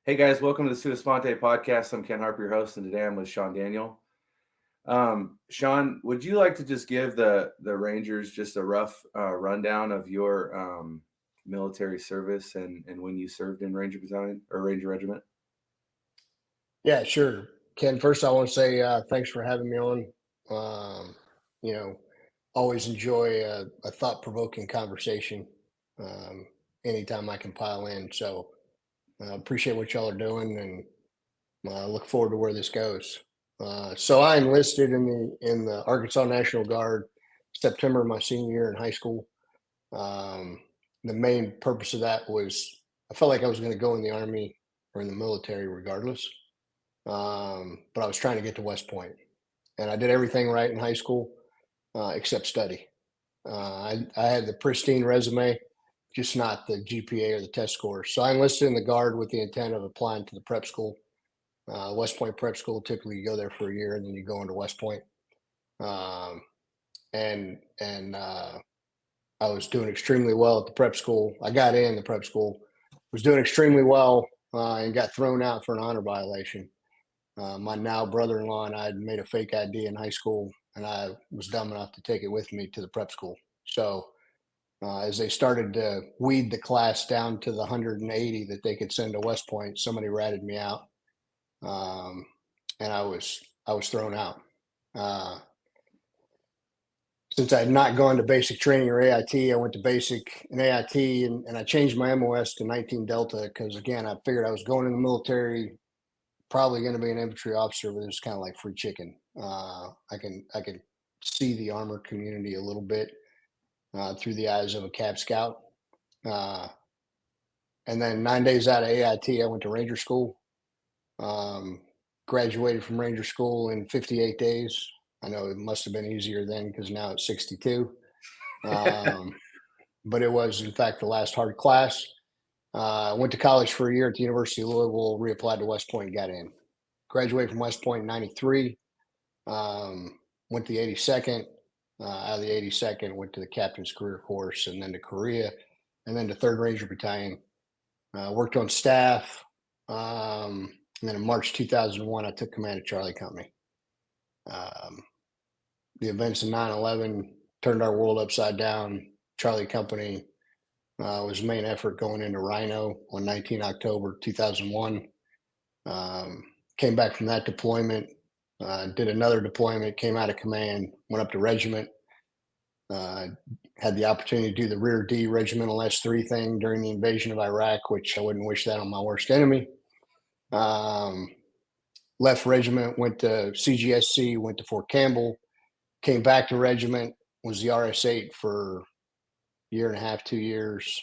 Hey guys, welcome to the Sua Sponte podcast. I'm Ken Harper, your host, and today I'm with Shawn Daniel. Shawn, would you like to just give the Rangers just a rough rundown of your military service and when you served in Ranger Battalion or Ranger Regiment? Yeah, sure. Ken, first I want to say thanks for having me on. Um, you know, always enjoy a thought-provoking conversation anytime I can pile in. So appreciate what y'all are doing and look forward to where this goes. So I enlisted in the Arkansas National Guard September of my senior year in high school. Um, the main purpose of that was I felt like I was going to go in the Army or in the military regardless. But I was trying to get to West Point, and I did everything right in high school except study. I had the pristine resume, just not the GPA or the test scores. So I enlisted in the Guard with the intent of applying to the prep school. West Point Prep School. Typically, you go there for a year and then you go into West Point. Um, and I was doing extremely well at the prep school. I got in the prep school, was doing extremely well, and got thrown out for an honor violation. My now brother-in-law and I had made a fake ID in high school, and I was dumb enough to take it with me to the prep school. So as they started to weed the class down to the 180 that they could send to West Point, somebody ratted me out, um, and I was thrown out. Uh, since I had not gone to basic training or AIT, I went to basic and AIT, and I changed my MOS to 19 Delta because, again, I figured I was going in the military, probably going to be an infantry officer, but it's kind of like free chicken. I can see the armor community a little bit through the eyes of a Cab Scout. Uh, and then 9 days out of AIT, I went to Ranger School. Um, Graduated from Ranger School in 58 days. I know it must have been easier then because now it's 62. Um, but it was, in fact, the last hard class. Went to college for a year at the University of Louisville, reapplied to West Point, got in. Graduated from West Point in 93. Went to the 82nd. Out of the 82nd, went to the captain's career course and then to Korea and then to 3rd Ranger Battalion. Worked on staff. And then in March 2001, I took command of Charlie Company. The events of 9/11 turned our world upside down. Charlie Company was the main effort going into Rhino on 19 October 2001. Came back from that deployment, did another deployment, came out of command, went up to regiment, had the opportunity to do the Rear D Regimental S3 thing during the invasion of Iraq, which I wouldn't wish that on my worst enemy. Left regiment, went to CGSC, went to Fort Campbell, came back to regiment, was the RS8 for a year and a half, 2 years.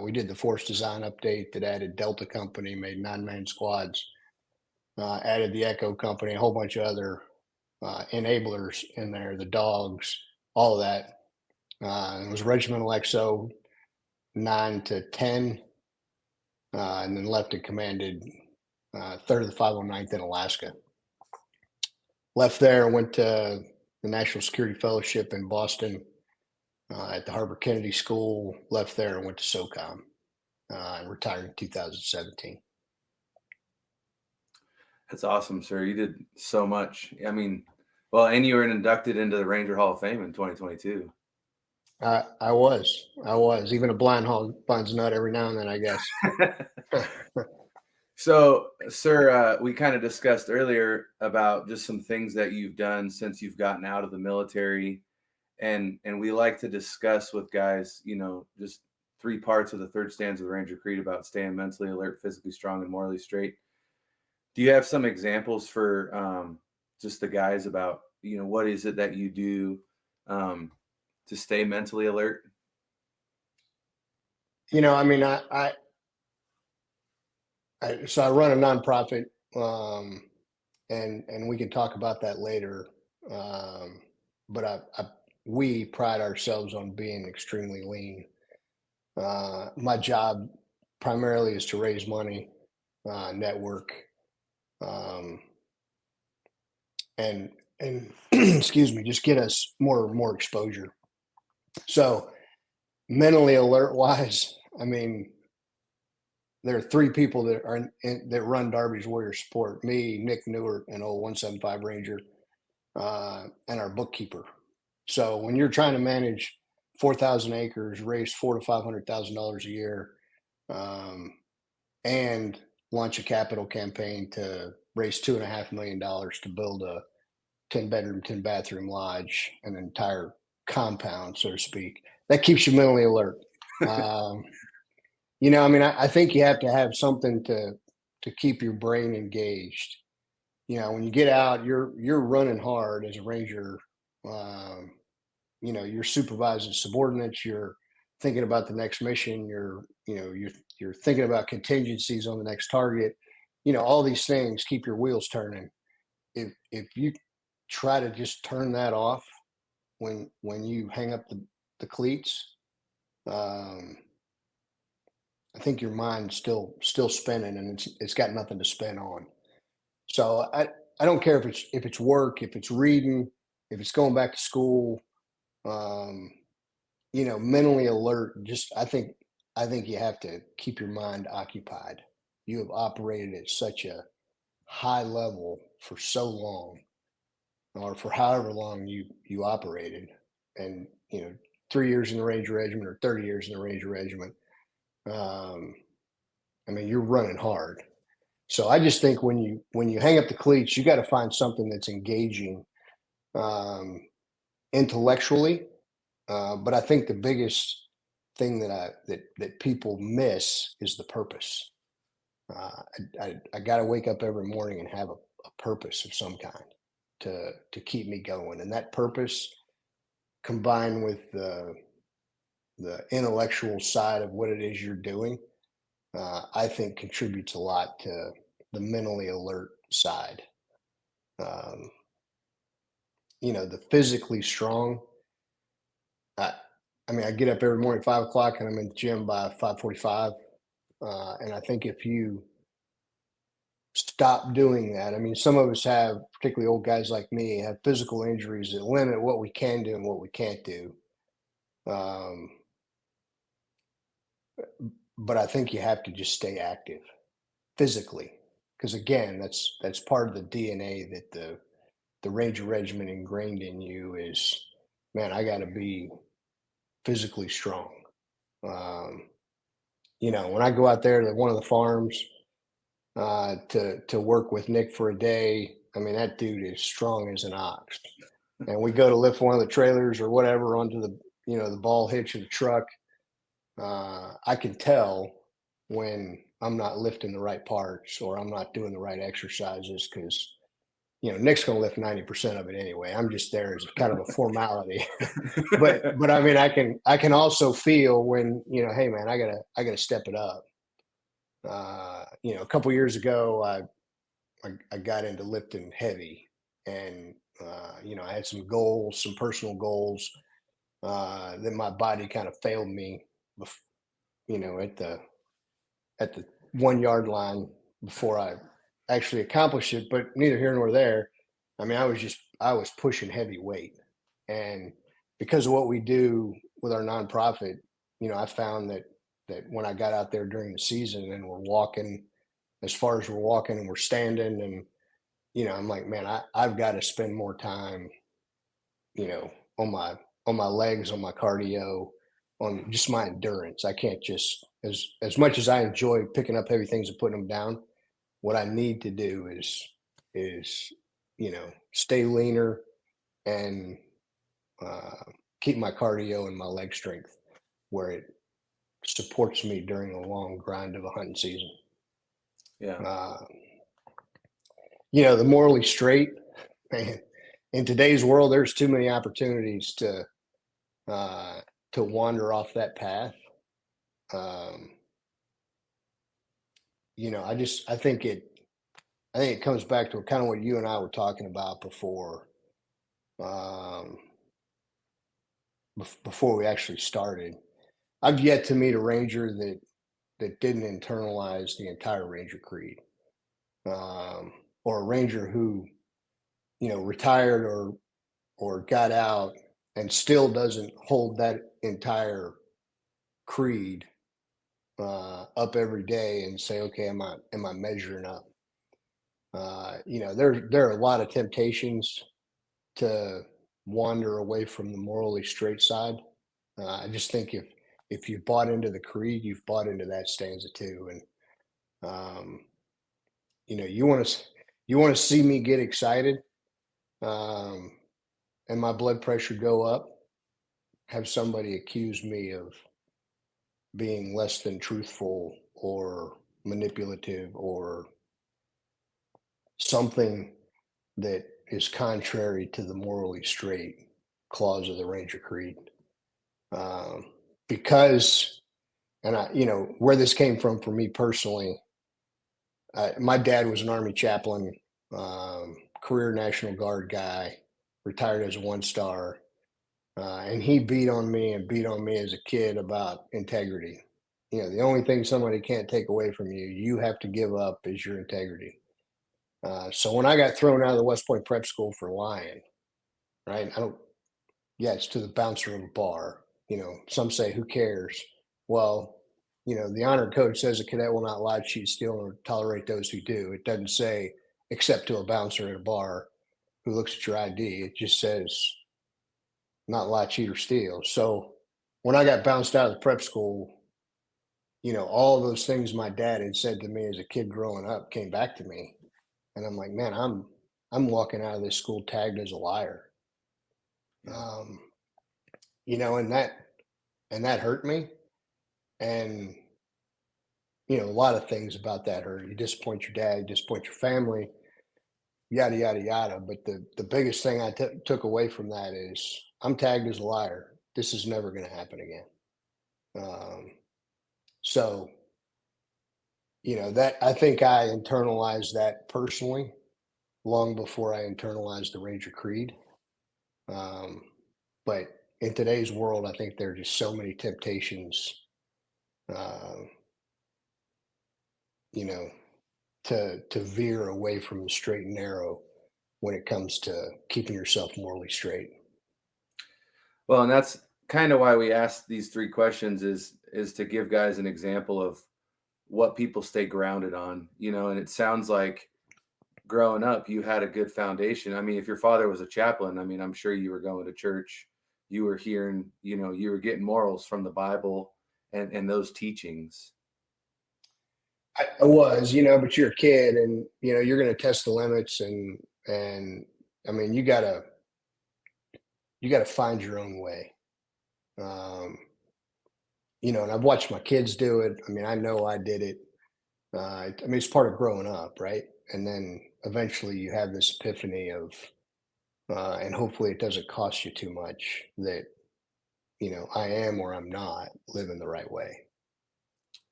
We did the force design update that added Delta Company, made 9-man squads, added the Echo Company, a whole bunch of other enablers in there, the dogs, all of that. It was regimental XO 9 to 10, and then left and commanded 3rd of the 509th in Alaska. Left there, went to the National Security Fellowship in Boston at the Harbor Kennedy School. Left there and went to SOCOM and retired in 2017. That's awesome, sir. You did so much. I mean, well, and you were inducted into the Ranger Hall of Fame in 2022. I was. Even a blind hog finds a nut every now and then, I guess. So, sir, we kind of discussed earlier about just some things that you've done since you've gotten out of the military, and we like to discuss with guys, just 3 parts of the 3rd stanza of the Ranger Creed about staying mentally alert, physically strong, and morally straight. Do you have some examples for just the guys about what is it that you do to stay mentally alert? I mean, so I run a nonprofit, and we can talk about that later. But we pride ourselves on being extremely lean. My job primarily is to raise money, network, and excuse me, just get us more exposure. So mentally alert wise, I mean, there are three people that run Darby's Warrior Support: me, Nick Newart, an old 175 Ranger, and our bookkeeper. So when you're trying to manage 4,000 acres, raise $400,000 to $500,000 a year, um, and launch a capital campaign to raise $2.5 million to build a 10-bedroom, 10-bathroom lodge, an entire compound, so to speak, that keeps you mentally alert. I mean, I think you have to have something to keep your brain engaged. When you get out, you're running hard as a ranger. Um, you're supervising subordinates. You're thinking about the next mission. You're thinking about contingencies on the next target. All these things keep your wheels turning. If you try to just turn that off when you hang up the cleats, um, I think your mind's still spinning, and it's got nothing to spin on. So I don't care if it's work, if it's reading, if it's going back to school. Um, mentally alert. Just I think you have to keep your mind occupied. You have operated at such a high level for so long, or for however long you operated, and 3 years in the Ranger Regiment or 30 years in the Ranger Regiment. Um, I mean, you're running hard. So I just think when you hang up the cleats, you got to find something that's engaging, um, intellectually. But I think the biggest thing that people miss is the purpose. I got to wake up every morning and have a purpose of some kind to keep me going, and that purpose, combined with the intellectual side of what it is you're doing, I think contributes a lot to the mentally alert side. Um, the physically strong. I, I mean, I get up every morning at 5 o'clock, and I'm in the gym by 5:45. And I think if you stop doing that, I mean, some of us have, particularly old guys like me, have physical injuries that limit what we can do and what we can't do. Um, but I think you have to just stay active physically, because again, that's part of the DNA that the Ranger Regiment ingrained in you is, man, I got to be physically strong. Um, when I go out there to one of the farms, to work with Nick for a day, I mean, that dude is strong as an ox. And we go to lift one of the trailers or whatever onto the ball hitch of the truck. I can tell when I'm not lifting the right parts or I'm not doing the right exercises, because Nick's going to lift 90% of it anyway. I'm just there as kind of a formality. but I mean, I can also feel when, hey man, I gotta step it up. A couple years ago, I got into lifting heavy, and I had some goals, some personal goals, that my body kind of failed me, at the 1 yard line before I actually accomplished it. But neither here nor there. I mean, I was pushing heavy weight, and because of what we do with our nonprofit, I found that when I got out there during the season and we're walking, as far as we're walking and we're standing, and I'm like, man, I've got to spend more time, you know, on my legs, on my cardio, on just my endurance. I can't just, as much as I enjoy picking up heavy things and putting them down, what I need to do is stay leaner and uh, keep my cardio and my leg strength where it supports me during a long grind of a hunting season. Yeah. Uh, the morally straight, man, in today's world, there's too many opportunities uh, to wander off that path. Um, I think it comes back to kind of what you and I were talking about before, um, before we actually started. I've yet to meet a ranger that didn't internalize the entire Ranger Creed, or a ranger who retired or got out and still doesn't hold that entire creed up every day and say, okay, am I measuring up? There are a lot of temptations to wander away from the morally straight side. I just think if you've bought into the creed, you've bought into that stanza too. And um, you want to see me get excited, um, and my blood pressure go up. Have somebody accuse me of being less than truthful or manipulative or something that is contrary to the morally straight clause of the Ranger Creed. Um, because, and where this came from for me personally, my dad was an Army chaplain, career National Guard guy, retired as a 1-star. And he beat on me and beat on me as a kid about integrity. The only thing somebody can't take away from you, you have to give up is your integrity. So when I got thrown out of the West Point Prep School for lying, right? Yeah, it's to the bouncer of a bar. Some say, who cares? Well, the honor code says a cadet will not lie, cheat, steal, or tolerate those who do. It doesn't say except to a bouncer at a bar who looks at your ID. It just says not lie, cheat, or steal. So when I got bounced out of the prep school, all those things my dad had said to me as a kid growing up came back to me. And I'm like, man, I'm walking out of this school tagged as a liar. Yeah. Um, and that hurt me. And a lot of things about that hurt. You disappoint your dad, you disappoint your family, yada yada yada. But the biggest thing I took away from that is I'm tagged as a liar. This is never going to happen again. So that I think I internalized that personally long before I internalized the Ranger Creed. Um, but in today's world, I think there are just so many temptations, uh, you know, to veer away from the straight and narrow when it comes to keeping yourself morally straight. Well, and that's kind of why we asked these three questions is to give guys an example of what people stay grounded on, and it sounds like growing up you had a good foundation. I mean, if your father was a chaplain, I mean, I'm sure you were going to church, you were hearing, you were getting morals from the Bible and those teachings. I was, but you're a kid, and you're going to test the limits, and I mean, you got to find your own way. Um, and I've watched my kids do it. I mean, I know I did it. I mean, it's part of growing up, right? And then eventually you have this epiphany of, and hopefully it doesn't cost you too much that, I am or I'm not living the right way.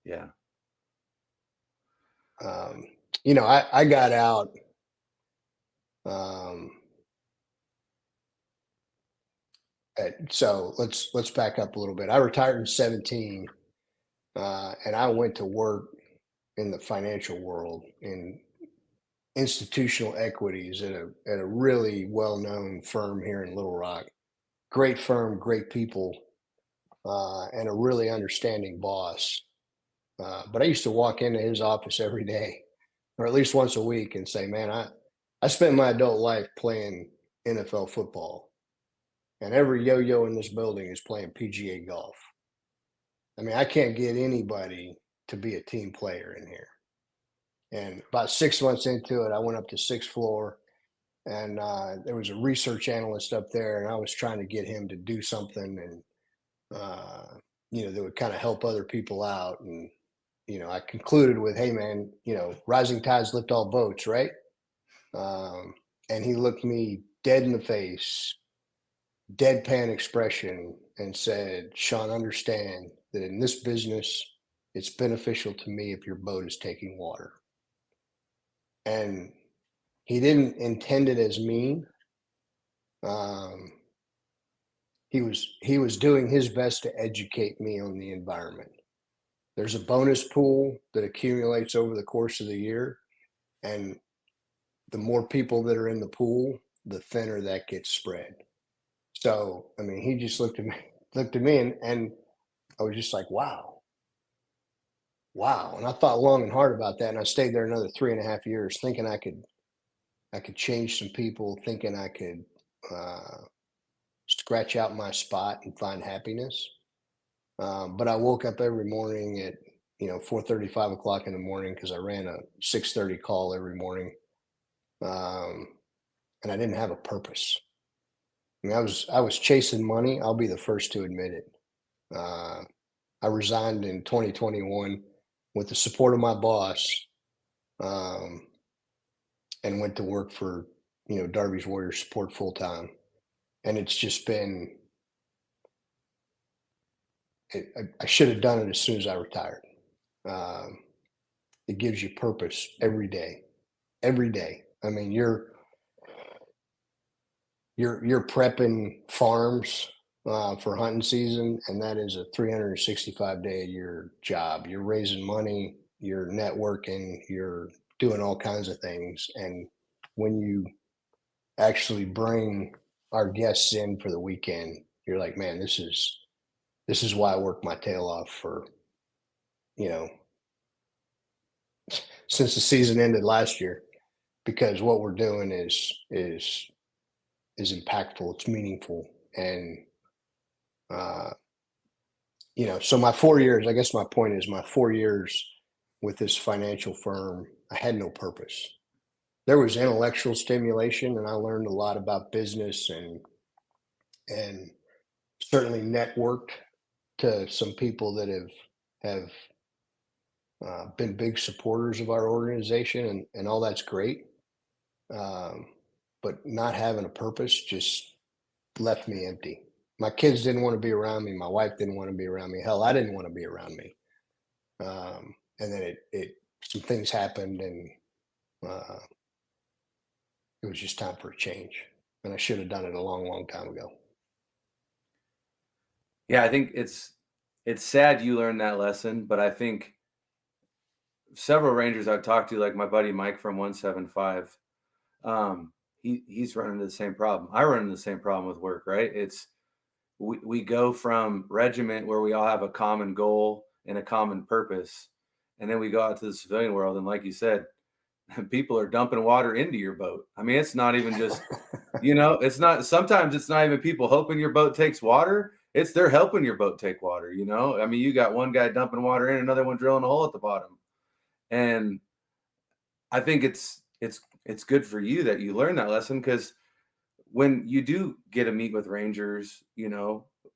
Yeah. Um, I got out, um, so let's back up a little bit. I retired in 17, and I went to work in the financial world in institutional equities at a really well-known firm here in Little Rock. Great firm, great people, and a really understanding boss. But I used to walk into his office every day, or at least once a week, and say, "Man, I spent my adult life playing NFL football, and every yo-yo in this building is playing PGA golf. I mean, I can't get anybody to be a team player in here." And about 6 months into it, I went up to sixth floor, and there was a research analyst up there, and I was trying to get him to do something, and that would kind of help other people out. And I concluded with, "Hey, man, rising tides lift all boats, right?" Um, and he looked me dead in the face, deadpan expression, and said, "Shawn, understand that in this business, it's beneficial to me if your boat is taking water." And he didn't intend it as mean. Um, he was doing his best to educate me on the environment. There's a bonus pool that accumulates over the course of the year, and the more people that are in the pool, the thinner that gets spread. So, I mean, he just looked at me, and I was just like, wow. wow. And I thought long and hard about that. And I stayed there another 3.5 years thinking I could change some people, thinking I could uh, scratch out my spot and find happiness. But I woke up every morning at 4:30, 5 o'clock in the morning because I ran a 6:30 call every morning, um, and I didn't have a purpose. I mean, I was chasing money. I'll be the first to admit it. Uh, I resigned in 2021 with the support of my boss, um, and went to work for Darby's Warrior Support full time. And it's just been I should have done it as soon as I retired. Um, it gives you purpose every day. Every day. I mean, you're prepping farms for hunting season, and that is a 365-day a year job. You're raising money, you're networking, you're doing all kinds of things. And when you actually bring our guests in for the weekend, you're like, man, this is why I work my tail off for you know since the season ended last year, because what we're doing is impactful, it's meaningful. And uh so my 4 years, I guess my point is, my 4 years with this financial firm, I had no purpose. There was intellectual stimulation, and I learned a lot about business, and certainly networked to some people that have been big supporters of our organization, and all that's great. Um, but not having a purpose just left me empty. My kids didn't want to be around me. My wife didn't want to be around me. Hell, I didn't want to be around me. And then it some things happened, and uh, it was just time for a change. And I should have done it a long, long time ago. Yeah, I think it's sad you learned that lesson, but I think several Rangers I've talked to, like my buddy Mike from 175, he's running into the same problem. I run into the same problem with work, right? It's we go from regiment where we all have a common goal and a common purpose, and then we go out to the civilian world, and like you said, people are dumping water into your boat. I mean, it's not even just, it's not, sometimes it's not even people hoping your boat takes water. It's they're helping your boat take water, I mean, you got one guy dumping water in, another one drilling a hole at the bottom. And I think it's good for you that you learned that lesson, because when you do get to meet with Rangers,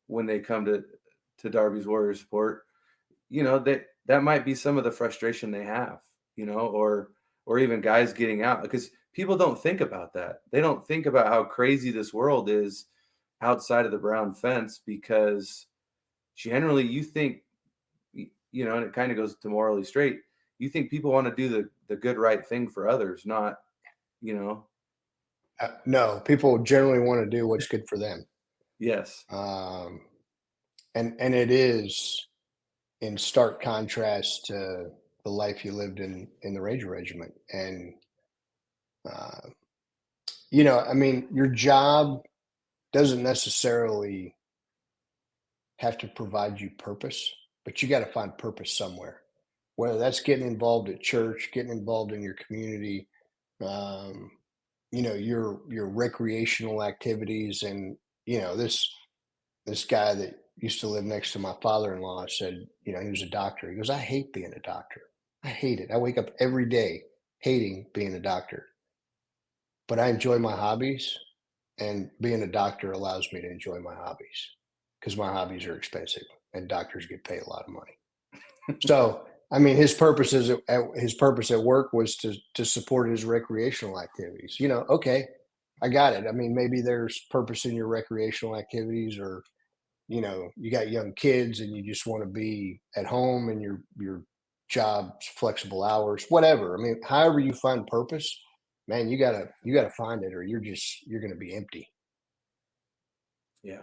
when they come to Darby's Warrior Support, that might be some of the frustration they have, or even guys getting out, because people don't think about that. They don't think about how crazy this world is outside of the brown fence, because generally you think, and it kind of goes to morally straight. You think people want to do the good, right thing for others, not, you know, No, people generally want to do what's good for them. yes. Um, and it is in stark contrast to the life you lived in the Ranger Regiment. And uh, I mean, your job doesn't necessarily have to provide you purpose, but you got to find purpose somewhere. Whether that's getting involved at church, getting involved in your community, um, your recreational activities. And this guy that used to live next to my father-in-law said, he was a doctor. He goes, I hate being a doctor. I hate it. I wake up every day hating being a doctor, but I enjoy my hobbies, and being a doctor allows me to enjoy my hobbies because my hobbies are expensive and doctors get paid a lot of money. So, I mean, his purpose at work was to support his recreational activities. Okay, I got it. I mean, maybe there's purpose in your recreational activities, or you got young kids and you just want to be at home, and your job's flexible hours, whatever. I mean, however you find purpose, man, you gotta find it, or you're gonna be empty. Yeah.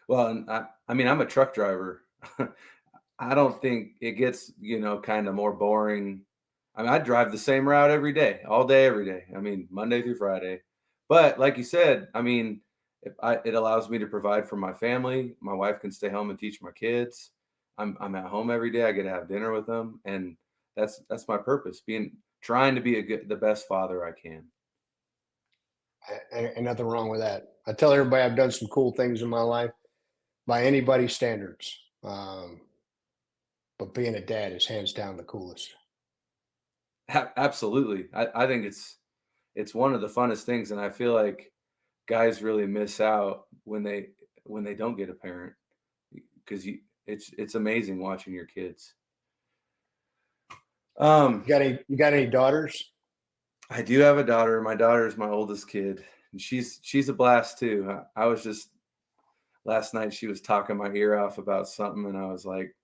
Well, and I mean, I'm a truck driver. I don't think it gets, kind of more boring. I mean, I drive the same route every day, all day, every day. I mean, Monday through Friday. But like you said, I mean, it allows me to provide for my family. My wife can stay home and teach my kids. I'm at home every day. I get to have dinner with them, and that's my purpose. Trying to be the best father I can. And nothing wrong with that. I tell everybody I've done some cool things in my life by anybody's standards. But being a dad is hands down the coolest. Absolutely, I think it's one of the funnest things, and I feel like guys really miss out when they don't get a parent because it's amazing watching your kids. Um, You got any daughters? I do have a daughter. My daughter is my oldest kid, and she's a blast too. I was just last night she was talking my ear off about something, and I was like,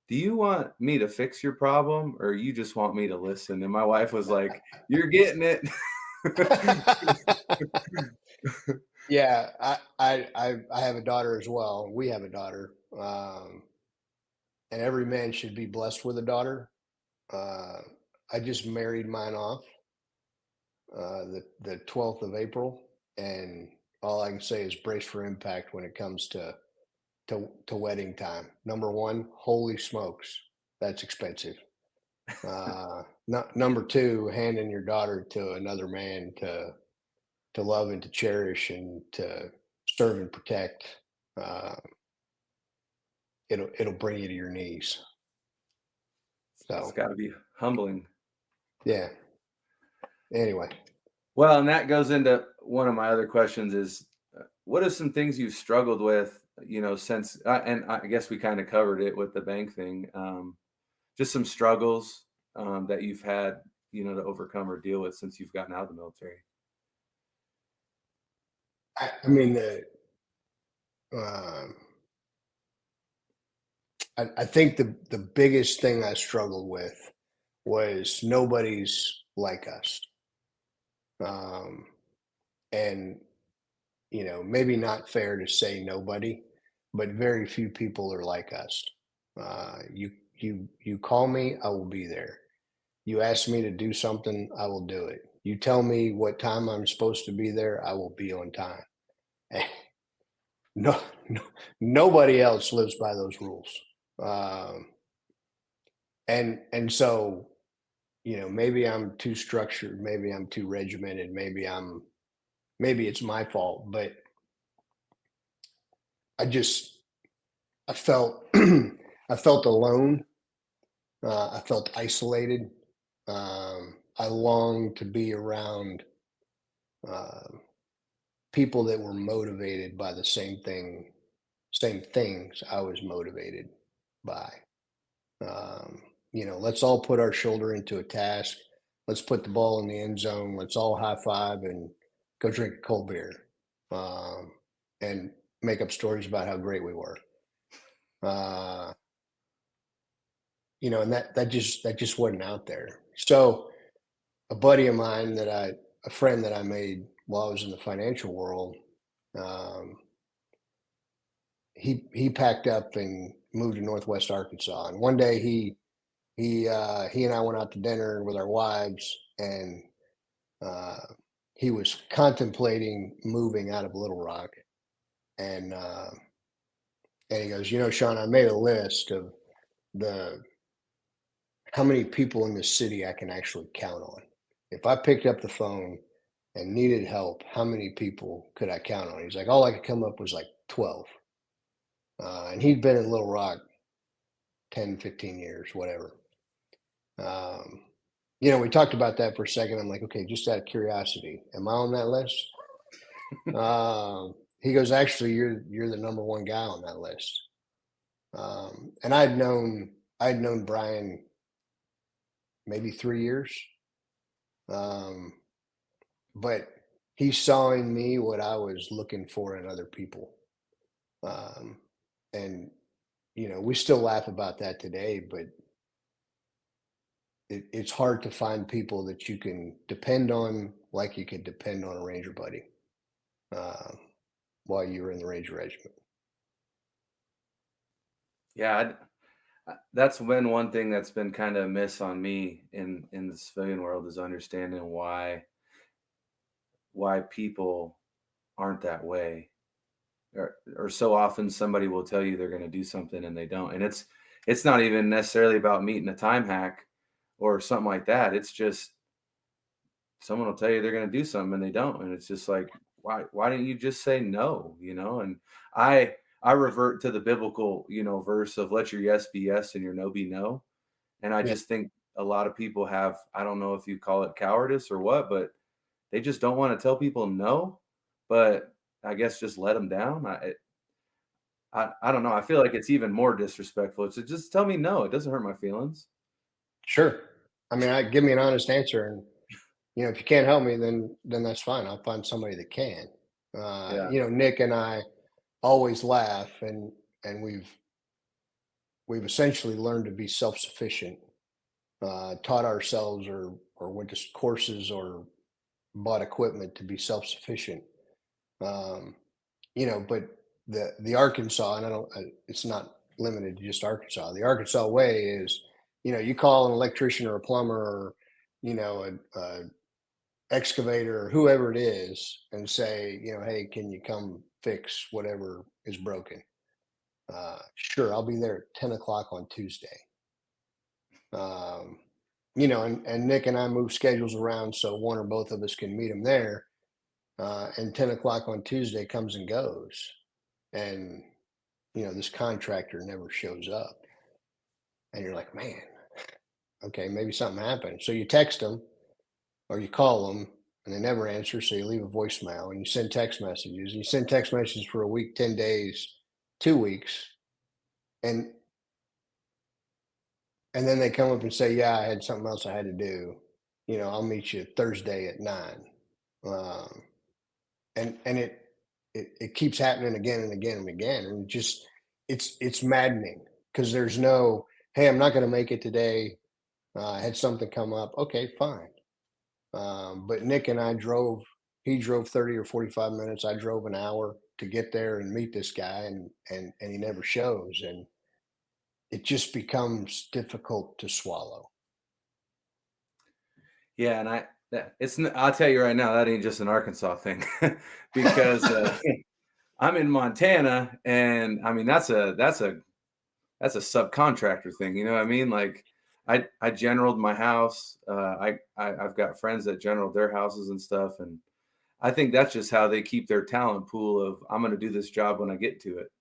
"Do you want me to fix your problem, or you just want me to listen?" And my wife was like, "You're getting it." Yeah, I have a daughter as well. We have a daughter, and every man should be blessed with a daughter. Uh, I just married mine off the 12th of April, and all I can say is brace for impact when it comes to wedding time. Number one, holy smokes, that's expensive. Number two, handing your daughter to another man to love and to cherish and to serve and protect. Uh, it'll bring you to your knees. It's So got to be humbling. yeah. Anyway, Well, and that goes into one of my other questions is what are some things you've struggled with, since, and I guess we kind of covered it with the bank thing, just some struggles that you've had, to overcome or deal with since you've gotten out of the military. I mean um, I think the biggest thing I struggled with was nobody's like us, um, and maybe not fair to say nobody, but very few people are like us. You call me, I will be there. You ask me to do something, I will do it. You tell me what time I'm supposed to be there, I will be on time. No, no nobody else lives by those rules. Um, and so maybe I'm too structured, maybe I'm too regimented, maybe it's my fault, but I just I felt I felt alone. I felt isolated. I longed to be around um, people that were motivated by the same things I was motivated by. Um, let's all put our shoulder into a task. Let's put the ball in the end zone. Let's all high five and go drink a cold beer, um, and make up stories about how great we were. Uh, and that just wasn't out there. So a buddy of mine a friend that I made while I was in the financial world, um, he packed up and moved to Northwest Arkansas. And one day he and I went out to dinner with our wives, and uh, he was contemplating moving out of Little Rock, and and he goes, Shawn, I made a list of the how many people in this city I can actually count on. If I picked up the phone and needed help, how many people could I count on? He's like, all I could come up was like 12. And he'd been in Little Rock 10, 15 years, whatever. Um, we talked about that for a second. I'm like, okay, just out of curiosity, am I on that list? He goes, actually, you're the number one guy on that list. And I'd known Brian maybe 3 years. Um, but he saw in me what I was looking for in other people. Um, and we still laugh about that today, but it's hard to find people that you can depend on like you could depend on a Ranger buddy, uh, while you were in the Ranger Regiment. Yeah, that's been one thing that's been kind of miss on me in the civilian world is understanding why people aren't that way. or so often somebody will tell you they're going to do something and they don't. And it's not even necessarily about meeting a time hack or something like that. It's just someone will tell you they're going to do something and they don't. And it's just like, why didn't you just say no, And I revert to the biblical, verse of let your yes be yes and your no be no. And I Yeah, just think a lot of people have, I don't know if you call it cowardice or what, but they just don't want to tell people no. But I guess just let them down. I don't know. I feel like it's even more disrespectful. It's just tell me no. It doesn't hurt my feelings. sure. I mean, give me an honest answer, and if you can't help me, then that's fine. I'll find somebody that can. Yeah. Nick and I always laugh, and we've essentially learned to be self-sufficient. Taught ourselves or went to courses or bought equipment to be self-sufficient. Um, but the Arkansas, and it's not limited to just Arkansas. The Arkansas way is, you call an electrician or a plumber or, a excavator or whoever it is and say, hey, can you come fix whatever is broken? Sure, I'll be there at 10 o'clock on Tuesday. Um, and Nick and I move schedules around so one or both of us can meet him there. And 10 o'clock on Tuesday comes and goes. And, this contractor never shows up. And you're like, man, okay, maybe something happened. So you text them or you call them and they never answer. So you leave a voicemail and you send text messages. You send text messages for a week, 10 days, 2 weeks. And and then they come up and say, yeah, I had something else I had to do. I'll meet you Thursday at 9. Um, and it keeps happening again and again and again. And just it's maddening because there's no, hey, I'm not going to make it today. I had something come up. Okay, fine. But Nick and I drove, he drove 30 or 45 minutes. I drove an hour to get there and meet this guy and he never shows. And it just becomes difficult to swallow. Yeah. And I'll tell you right now, that ain't just an Arkansas thing because I'm in Montana and I mean, that's a subcontractor thing. You know what I mean? Like I generaled my house. I've got friends that general their houses and stuff. And I think that's just how they keep their talent pool of I'm going to do this job when I get to it.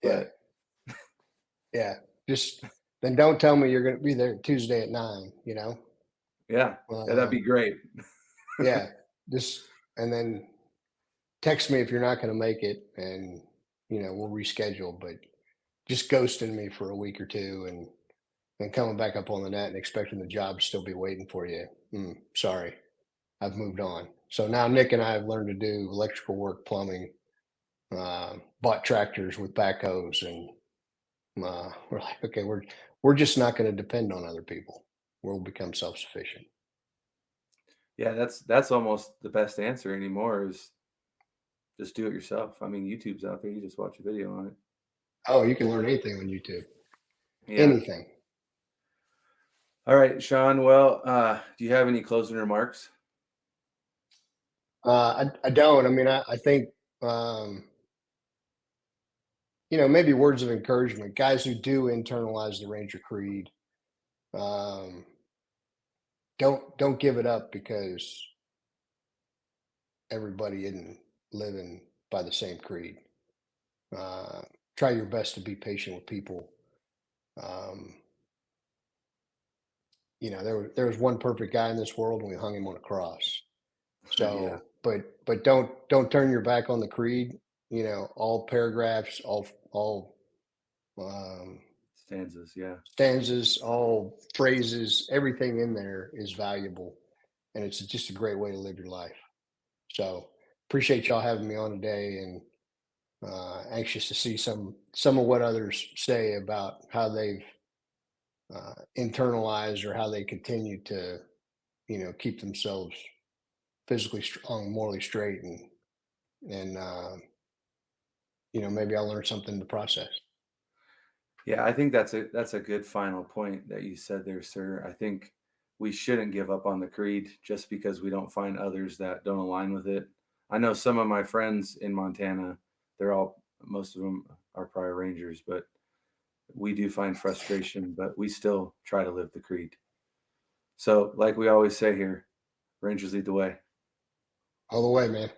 Yeah. But Yeah. Just then don't tell me you're going to be there Tuesday at 9. yeah, that'd be Um, great. yeah. Just, and then text me if you're not going to make it and, we'll reschedule, but just ghosting me for a week or two and coming back up on the net and expecting the job to still be waiting for you. Sorry, I've moved on. So now Nick and I have learned to do electrical work, plumbing, bought tractors with backhoes, and we're like, okay, we're just not going to depend on other people. We'll become self sufficient. Yeah, that's almost the best answer anymore is just do it yourself. I mean, YouTube's out there. You just watch a video on it. Oh, you can learn anything on YouTube. Yeah. Anything. All right, Shawn. Well, do you have any closing remarks? I don't. I mean, I think um, maybe words of encouragement. Guys who do internalize the Ranger Creed, um, don't give it up because everybody isn't living by the same creed. Uh, Try your best to be patient with people. Um, there was one perfect guy in this world, and we hung him on a cross. Yeah. So, but don't turn your back on the creed. All paragraphs, all um, Stanzas. Yeah. stanzas, all phrases, everything in there is valuable, and it's just a great way to live your life. So, appreciate y'all having me on today, and anxious to see some of what others say about how they've internalized or how they continue to keep themselves physically strong, morally straight, and maybe I'll learn something in the process. Yeah, I think that's a good final point that you said there, sir. I think we shouldn't give up on the creed just because we don't find others that don't align with it. I know some of my friends in Montana, most of them are prior Rangers, but we do find frustration, but we still try to live the creed. So, like we always say here, Rangers lead the way. All the way, man.